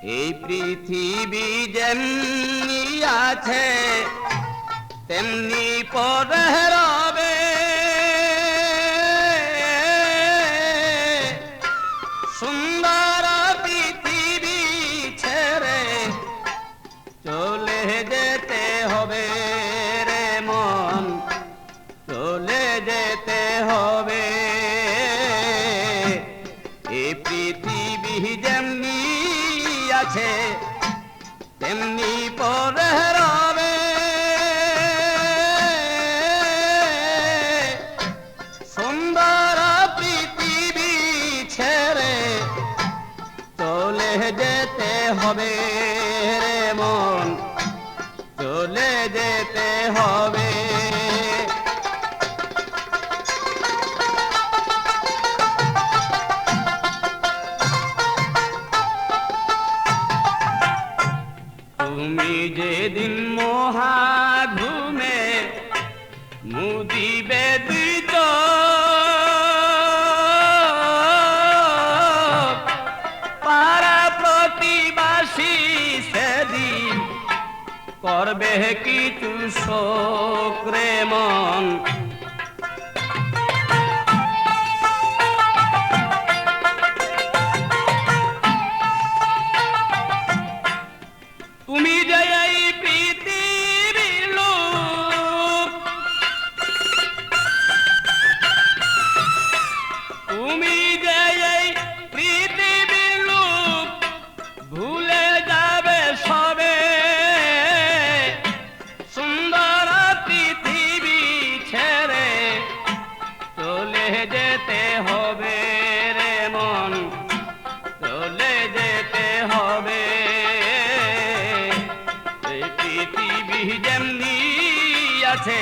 এই পৃথিবী যেমনি আছে তেমনি পরে রবে, সুন্দর পৃথিবী ছেড়ে চলে যেতে হবে রে মন, চলে যেতে হবে। এই পৃথিবী যেমনি আছে তেমনি পরে রবে, সুন্দর পৃথিবী ছেড়ে চলে যেতে হবে রে মন, চলে যেতে হবে। তুমি যেদিন মহাঘুমে মুদিবে দুই চোখ, পাড়া প্রতিবাসী সেদিন করবে কিছু শোক রে মন। তুমি যে এই পৃথিবীর লোক, তুমি যে এই পৃথিবীর লোক, ভুলে যাবে সবে, সুন্দর পৃথিবী ছেড়ে চলে যেতে হবে রে মন, চলে যেতে হবে। পৃথিবী যেমনি আছে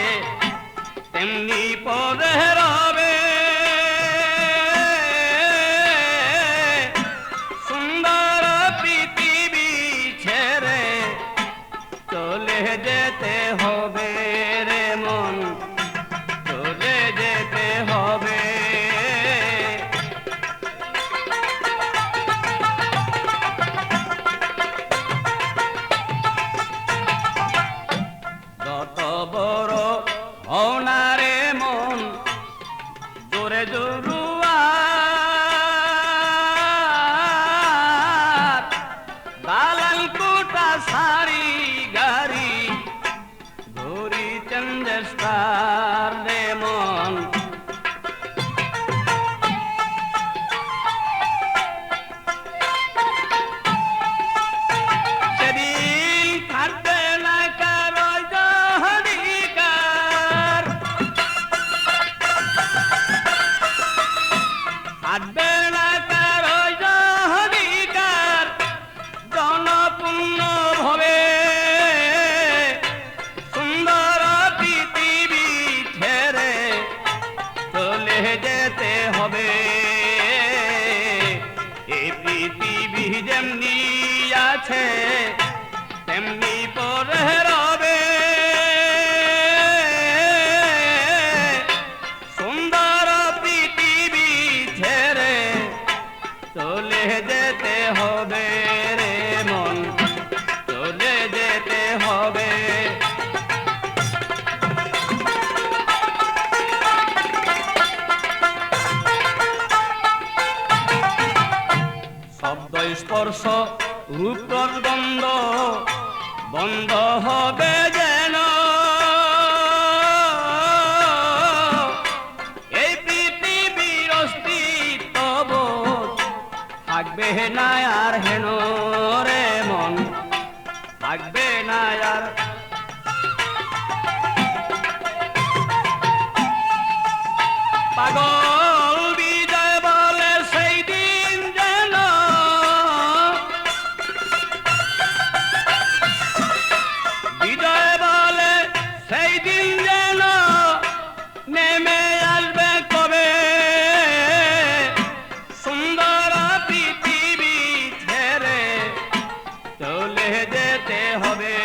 তেমনি পরে রবে, সুন্দর পৃথিবী ছেড়ে চলে যেতে হবে রে মন, চলে যেতে হবে। যত বড় হও না রে মন, জোরে জরুয়ার, দালাল কোটা সারি গাড়ি ধরি চন্দ্রস্টার রে মন। সেদিন থাকবে না কারো অধিকার, থাকবে না কারো অধিকার, জনপূর্ণ ভবে, সুন্দর পৃথিবী ছেড়ে চলে যেতে হবে। এই পৃথিবী যেমনি আছে তেমনি পরে রবে, সুন্দর পৃথিবী ছেড়ে চলে যেতে হবে রে মন, চলে যেতে হবে। শব্দ স্পর্শ রূপর গন্ধ বন্ধ হবে যেন, এই পৃথিবীর অস্তিত্ব থাকবে না আর হেন রে মন, থাকবে না আর। পাগল বিজয় বলে সেই দিন যেন, বিজয় বলে সেই দিন যেন নেমে আসবে কবে, সুন্দর পৃথিবী ছেড়ে চলে যেতে হবে।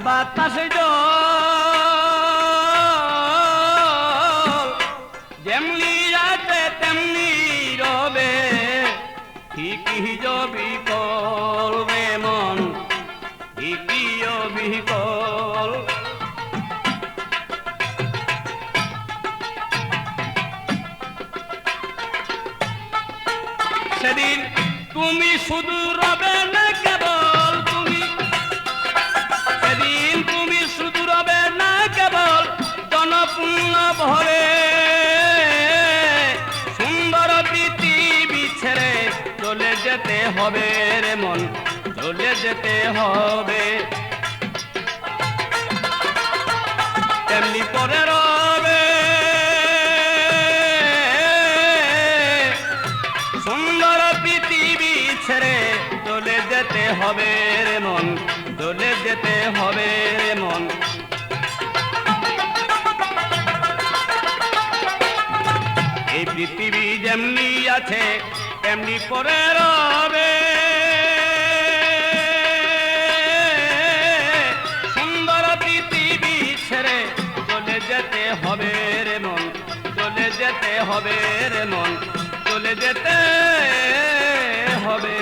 বাতাসে জল যেমনি আছে তেমনি রবে ঠিকই বিকল রে মন ঠিকই বিকল সেদিন তুমি শুধু রবে না কেবল তুমি সেদিন তুমি শুধু রবে না কেবল জনপূর্ণ ভরে সুন্দর পৃথিবী ছেড়ে চলে যেতে হবে রে মন চলে যেতে হবে তেমনি পরে রবে সুন্দর পৃথিবী ছেড়ে চলে যেতে হবে রে মন চলে যেতে হবে রে মন এই পৃথিবী যেমনি আছে তেমনি পরে রবে সুন্দর পৃথিবী ছেড়ে চলে যেতে হবে রে মন চলে যেতে হবে রে মন চলে যেতে হবে